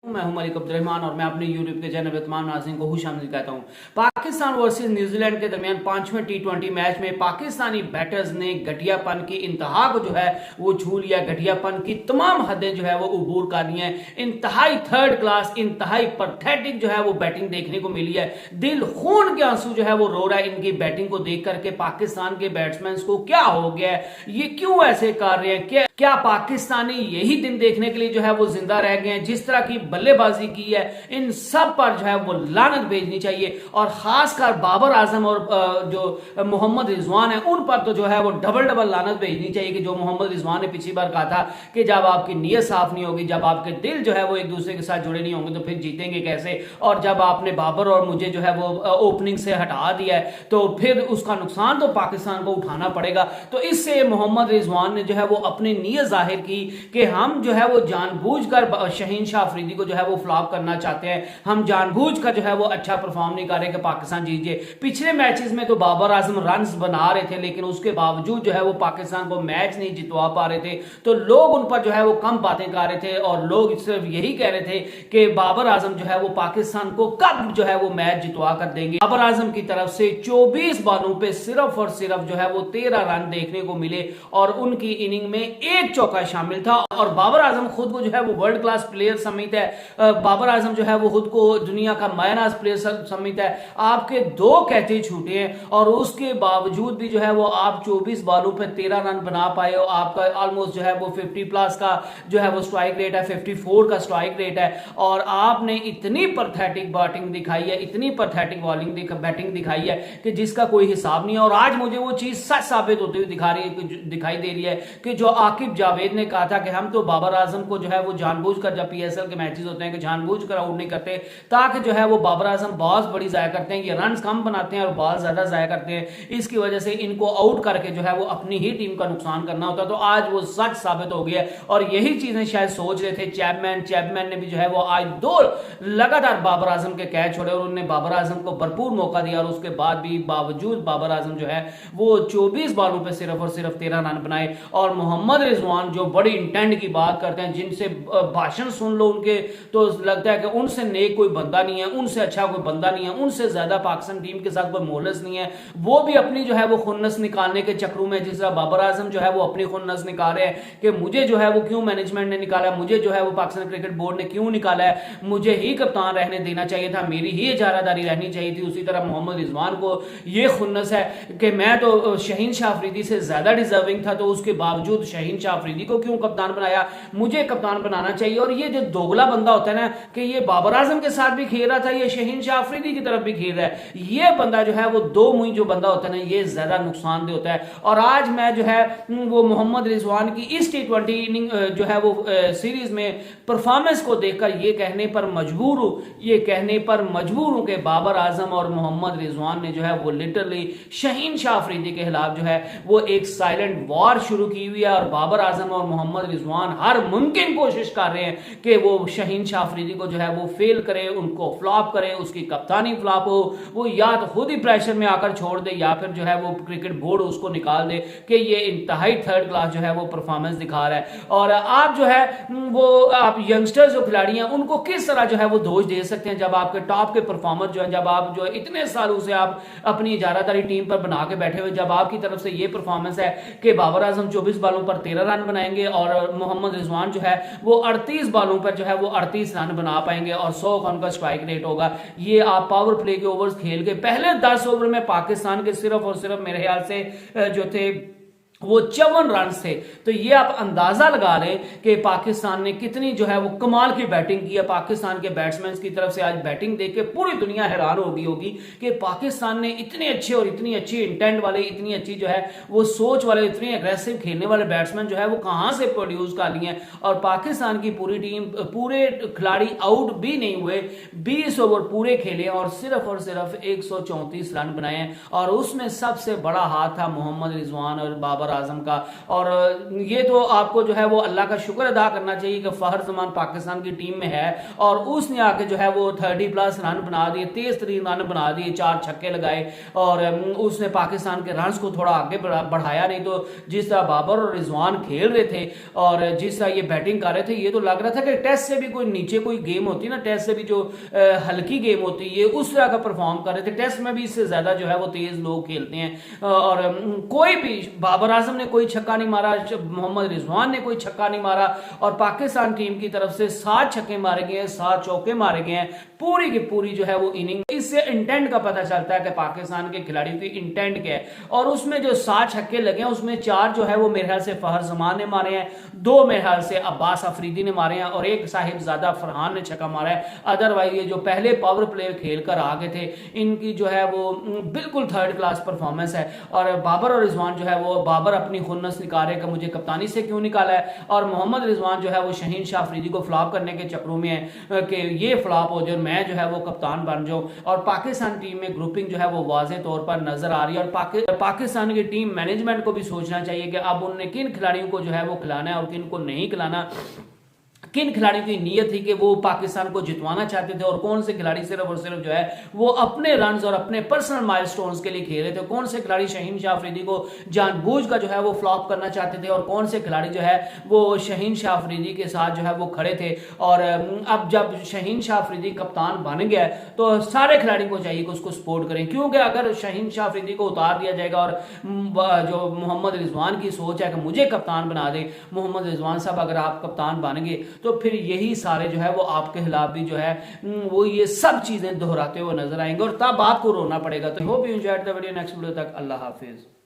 मैं हूं मलिक अब्दुर्रहमान और मैं अपने यूट्यूब के चैनल तमाम नाज़रीन को खुशामदीद कहता हूं। पाकिस्तान वर्सेस न्यूजीलैंड के दरमियान 5वें टी20 मैच में पाकिस्तानी बैटर्स ने घटियापन की इंतहा को जो है वो छू लिया। घटियापन की तमाम हदें जो है वो उबूर कर ली हैं। इंतहाई थर्ड क्लास, इंतहाई पैथेटिक जो है वो बैटिंग देखने को मिली है। दिल खून के आंसू जो है वो रो रहा है इनकी बैटिंग को देख करके। पाकिस्तान के बैट्समैन को क्या हो गया है, ये क्यों ऐसे कर रहे हैं? क्या पाकिस्तानी यही दिन देखने के लिए जो है वो जिंदा रह गए हैं? जिस तरह की बल्लेबाजी की है, इन सब पर जो है वो लानत भेजनी चाहिए। और खासकर बाबर आजम और जो मोहम्मद रिजवान है उन पर तो जो है वो डबल लानत भेजनी चाहिए कि जो मोहम्मद रिजवान ने पिछली बार कहा था कि जब आपकी नीयत साफ नहीं होगी, जब आपके दिल जो है वो एक दूसरे के साथ जुड़े नहीं होंगे तो फिर जीतेंगे कैसे। और जब आपने बाबर और मुझे जो है वो ओपनिंग से हटा दिया है तो फिर उसका नुकसान तो पाकिस्तान को उठाना पड़ेगा। तो इससे मोहम्मद रिजवान ने जो है वो अपनी नीयत जाहिर की कि हम जो है वो जानबूझकर शहीन शाह अफरीदी को जो है वो फ्लॉप करना चाहते हैं। हम जानबूझकर जो है वो अच्छा परफॉर्म नहीं कर रहे कि पाकिस्तान जीत जाए। पिछले मैचेस में तो बाबर आजम रन्स बना रहे थे लेकिन उसके बावजूद जो है वो पाकिस्तान को मैच नहीं जितवा पा रहे थे। तो लोग उन पर जो है वो कम बातें कर रहे थे और लोग सिर्फ यही कह रहे थे कि बाबर आजम जो है वो पाकिस्तान को कब जो है वो मैच जितवा कर देंगे। बाबर आजम की तरफ से 24 बॉलों पे सिर्फ और सिर्फ जो है वो 13 रन देखने को मिले और उनकी इनिंग में एक चौका शामिल था। और बाबर आजम खुद को जो है वो वर्ल्ड क्लास प्लेयर समित है। बाबर आजम जो है वो खुद को दुनिया का मायनाज प्लेयर समित है। आपके 2 कैचे छूटे हैं और उसके बावजूद भी जो है वो आप 24 बॉलों पे 13 रन बना पाए हो। आपका ऑलमोस्ट जो है वो 50 प्लस का जो है वो स्ट्राइक रेट है, 54 का स्ट्राइक रेट है। और आपने इतनी पैथेटिक बैटिंग दिखाई है, इतनी पैथेटिक बैटिंग दिखाई है कि जिसका कोई हिसाब नहीं है। और आज मुझे वो चीज सच साबित होती हुई दिखाई दे रही है कि जो आकिब जावेद ने कहा था कि हम तो बाबर आजम को जो है वो जानबूझकर, जब पीएसएल के मैचेस होते हैं कि जानबूझकर आउट नहीं करते ताकि जो है वो बाबर आजम बॉल्स बड़ी जाया करते हैं, ये रन कम बनाते हैं और बॉल ज्यादा जाया करते हैं। इसकी वजह से इनको आउट करके जो है वो अपनी ही टीम का नुकसान करना होता है। तो आज वो सच साबित हो गया और यही चीजें शायद सोच रहे थे चैपमैन ने भी जो है वो आज 2 लगातार बाबर आजम के कैच छोड़े और उन्होंने बाबर आजम को भरपूर मौका दिया। और उसके बाद भी बावजूद बाबर आजम जो है वो 24 बॉलों पे सिर्फ और सिर्फ 13 रन बनाए। और मोहम्मद रिजवान जो बड़ी इंटेंट की बात करते हैं, जिनसे भाषण सुन लो उनके तो लगता है कि उनसे नेक कोई बंदा नहीं है, उनसे अच्छा कोई बंदा नहीं है, उनसे ज्यादा पाकिस्तान टीम के साथ कोई मोहलस नहीं है। वो भी अपनी जो है वो खुन्नस निकालने के चक्रों में, जिस तरह बाबर आजम जो है वो अपनी खुन्नस निकाल रहे हैं कि मुझे जो है वो क्यों मैनेजमेंट ने निकाला, मुझे जो है वो पाकिस्तान क्रिकेट बोर्ड ने क्यों निकाला है, मुझे ही कप्तान रहने देना चाहिए था, मेरी ही इजारादारी रहनी चाहिए थी। उसी तरह मोहम्मद रिजवान को ये खुन्नस है कि मैं तो शहीन शाह अफरीदी से ज्यादा डिजर्विंग था, तो उसके बावजूद शहीन शाह अफरीदी को क्यों कप्तान बनाया, मुझे कप्तान बनाना चाहिए। और ये जो दोगला बंदा होता है ना कि ये बाबर आजम के साथ भी खेल रहा था, ये शहीन शाह अफरीदी की तरफ भी खेल रहा है, ये बंदा जो है वो 2 मुई जो बंदा होता है ना ये ज्यादा नुकसानदेह होता है। और आज मैं जो है वो मोहम्मद रिजवान की इस टी20 इनिंग जो है वो सीरीज में परफॉर्मेंस को देखकर ये कहने पर मजबूर हूं कि बाबर आजम और मोहम्मद रिजवान ने जो है वो लिटरली शहीन शाह अफरीदी के खिलाफ जो है वो एक साइलेंट वॉर शुरू की हुई है। और बाबर आजम और मोहम्मद रिजवान हर मुमकिन कोशिश कर रहे हैं कि वो शहीन शाह अफरीदी को जो है वो फेल करे, उनको फ्लॉप करे, उसकी कप्तानी फ्लॉप हो, वो या तो खुद ही प्रेशर में आकर छोड़ दे या फिर जो है वो क्रिकेट बोर्ड उसको निकाल दे कि ये इंतहाई थर्ड क्लास जो है वो परफॉर्मेंस दिखा रहा है। और आप जो है वो आप यंगस्टर्स जो खिलाड़ी हैं उनको किस तरह जो है वो दोष दे सकते हैं जब आपके टॉप के परफॉर्मर जो है, जब आप जो इतने सालों से आप अपनी इजारादारी टीम पर बना के बैठे हुए, जब आपकी तरफ से ये परफॉर्मेंस है कि बाबर आजम 24 बॉलों पर 13 रन बनाएंगे और मोहम्मद रिजवान जो है वो 38 बॉलों पर जो है वो 38 रन बना पाएंगे और 100 का उनका स्ट्राइक रेट होगा। ये आप पावर प्ले के ओवर्स खेल के पहले 10 ओवर में पाकिस्तान के सिर्फ और सिर्फ मेरे ख्याल से जो थे वो 54 रन थे। तो ये आप अंदाजा लगा लें कि पाकिस्तान ने कितनी जो है वो कमाल की बैटिंग की है। पाकिस्तान के बैट्समैन की तरफ से आज बैटिंग देख के पूरी दुनिया हैरान हो गई होगी कि पाकिस्तान ने इतने अच्छे और इतनी अच्छी इंटेंट वाले, इतनी अच्छी जो है वो सोच वाले, इतने अग्रेसिव खेलने वाले बैट्समैन जो है वो कहां से प्रोड्यूस कर लिए हैं। और पाकिस्तान की पूरी टीम, पूरे खिलाड़ी आउट भी नहीं हुए, 20 ओवर पूरे खेले और सिर्फ 134 रन बनाए। और उसमें सबसे बड़ा हाथ था मोहम्मद रिजवान और बाबर बाबर आजम का। और ये तो आपको जो है वो अल्लाह का शुक्र अदा करना चाहिए कि फहर जमान पाकिस्तान की टीम में है और उसने आके जो है वो 30+ रन बना दिए, तेज तरीन रन बना दिए, 4 छक्के लगाए और उसने पाकिस्तान के रन को थोड़ा आगे बढ़ाया। नहीं तो जिस तरह बाबर और रिजवान खेल रहे थे और जिस तरह ये बैटिंग कर रहे थे, ये तो लग रहा था कि टेस्ट से भी कोई नीचे कोई गेम होती ना, टेस्ट से भी जो हल्की गेम होती है, ये उस तरह का परफॉर्म कर रहे थे। टेस्ट में भी इससे ज्यादा जो है वो तेज लोग खेलते हैं और कोई भी, बाबर आजम ने कोई छक्का नहीं मारा, मोहम्मद रिजवान ने कोई छक्का नहीं मारा और पाकिस्तान टीम की तरफ से 7 छक्के मारे गए हैं, 7 चौके मारे गए हैं, पूरी की पूरी जो है वो इनिंग। इससे इंटेंट का पता चलता है कि पाकिस्तान के खिलाड़ियों की इंटेंट क्या है। और उसमें जो 7 छक्के लगे हैं उसमें 4 जो है वो मेरे ख्याल से फहर जमान ने मारे हैं, 2 मेरे ख्याल से अब्बास अफरीदी ने मारे हैं और एक साहिबजादा फरहान ने छक्का मारा है। अदरवाइज ये जो पहले पावर प्लेयर खेल कर आ गए थे, इनकी जो है वो बिल्कुल 3rd क्लास परफॉर्मेंस है। और बाबर और रिजवान जो है वो, बाबर अपनी खुन्नस निकाल रहे कि मुझे कप्तानी से क्यों निकाला है, और मोहम्मद रिजवान जो है वो शहीन शाह अफरीदी को फ्लॉप करने के चक्रों में है कि ये फ्लॉप हो जाए, मैं जो है वो कप्तान बन जाऊं। और पाकिस्तान टीम में ग्रुपिंग जो है वो वाज़ेह तौर पर नजर आ रही है और पाकिस्तान की टीम मैनेजमेंट को भी सोचना चाहिए कि अब उन्हें किन खिलाड़ियों को जो है वो खिलाना है और किन को नहीं खिलाना। किन खिलाड़ियों की नीयत थी कि वो पाकिस्तान को जितवाना चाहते थे और कौन से खिलाड़ी सिर्फ और सिर्फ जो है वो अपने रन्स और अपने पर्सनल माइलस्टोन्स के लिए खेल रहे थे, कौन से खिलाड़ी शहीन शाह अफरीदी को जानबूझ का जो है वो फ्लॉप करना चाहते थे और कौन से खिलाड़ी जो है वो शहीन शाह अफरीदी के साथ जो है वो खड़े थे। और अब जब शहीन शाह अफरीदी कप्तान बन गया तो सारे खिलाड़ी को चाहिए कि उसको सपोर्ट करें, क्योंकि अगर शहीन शाह अफरीदी को उतार दिया जाएगा और जो मोहम्मद रिजवान की सोच है कि मुझे कप्तान बना दे, मोहम्मद रिजवान साहब अगर आप कप्तान बन गए तो फिर यही सारे जो है वो आपके खिलाफ भी जो है वो ये सब चीजें दोहराते हुए नजर आएंगे और तब आपको रोना पड़ेगा। तो hope you enjoyed the video. Next video तक अल्लाह हाफिज।